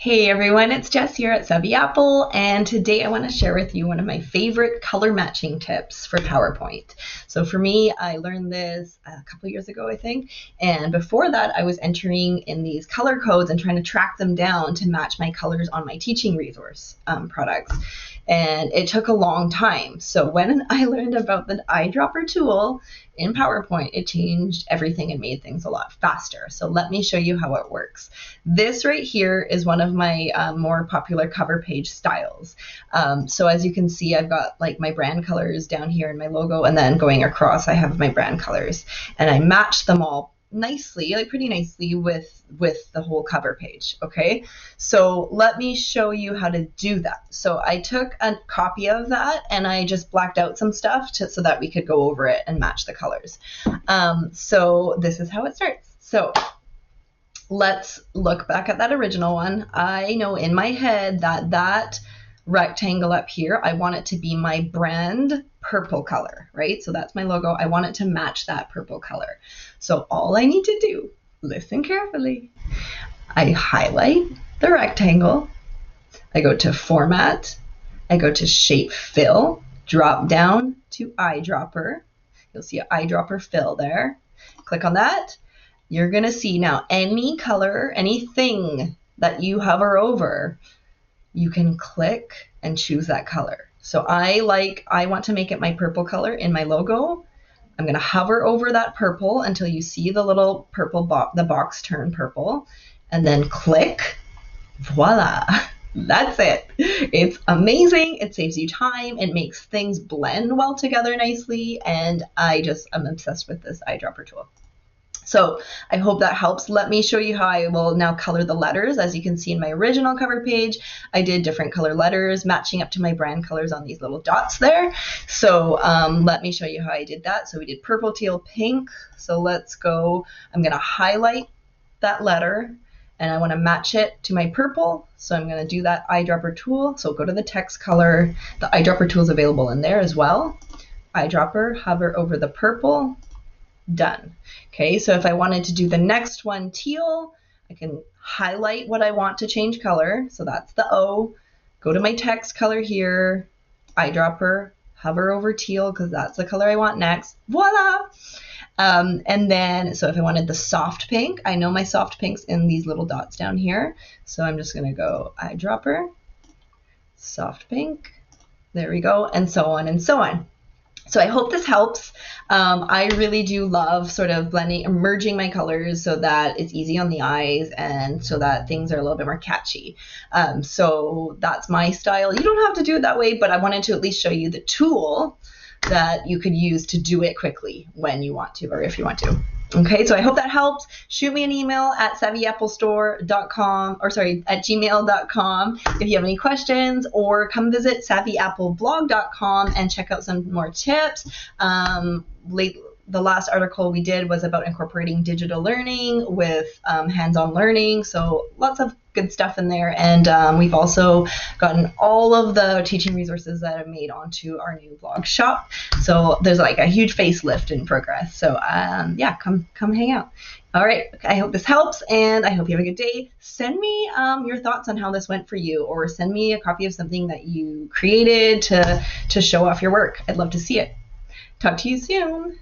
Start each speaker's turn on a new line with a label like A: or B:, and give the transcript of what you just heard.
A: Hey everyone, it's Jess here at Savvy Apple, and today I want to share with you one of my favorite color matching tips for PowerPoint. So for me, I learned this a couple years ago, I think, and before that I was entering in these color codes and trying to track them down to match my colors on my teaching resource products. And it took a long time. So when I learned about the eyedropper tool in PowerPoint, it changed everything and made things a lot faster. So let me show you how it works. This right here is one of my more popular cover page styles. So as you can see, I've got like my brand colors down here in my logo, and then going across I have my brand colors, and I match them all nicely, like pretty nicely with the whole cover page. Okay, so let me show you how to do that. So I took a copy of that and I just blacked out some stuff so that we could go over it and match the colors. So this is how it starts. So let's look back at that original one. I know in my head that rectangle up here, I want it to be my brand purple color, right? So that's my logo. I want it to match that purple color. So all I need to do, listen carefully, I highlight the rectangle, I go to Format, I go to Shape Fill, drop down to Eyedropper. You'll see an eyedropper fill there. Click on that. You're going to see now any color, anything that you hover over, you can click and choose that color. So I want to make it my purple color in my logo. I'm going to hover over that purple until you see the little purple the box turn purple, and then click. Voila. That's it. It's amazing. It saves you time. It makes things blend well together nicely. And I'm obsessed with this eyedropper tool. So I hope that helps. Let me show you how I will now color the letters. As you can see in my original cover page, I did different color letters matching up to my brand colors on these little dots there. So let me show you how I did that. So we did purple, teal, pink. So let's go. I'm going to highlight that letter and I want to match it to my purple. So I'm going to do that eyedropper tool. So go to the text color. The eyedropper tool is available in there as well. Eyedropper, hover over the purple. Done. Okay, so if I wanted to do the next one, teal, I can highlight what I want to change color. So that's the O. Go to my text color here, eyedropper, hover over teal because that's the color I want next. Voila! And then, so if I wanted the soft pink, I know my soft pink's in these little dots down here. So I'm just going to go eyedropper, soft pink, there we go, and so on and so on. So I hope this helps. I really do love sort of merging my colors so that it's easy on the eyes and so that things are a little bit more catchy. So that's my style. You don't have to do it that way, but I wanted to at least show you the tool that you could use to do it quickly when you want to, or if you want to. Okay, so I hope that helps. Shoot me an email at savvyapplestore.com at gmail.com if you have any questions, or come visit savvyapple.blog.com and check out some more tips. The last article we did was about incorporating digital learning with hands-on learning. So lots of good stuff in there. And we've also gotten all of the teaching resources that I've made onto our new blog shop. So there's like a huge facelift in progress. So yeah, come hang out. All right. I hope this helps, and I hope you have a good day. Send me your thoughts on how this went for you, or send me a copy of something that you created to show off your work. I'd love to see it. Talk to you soon.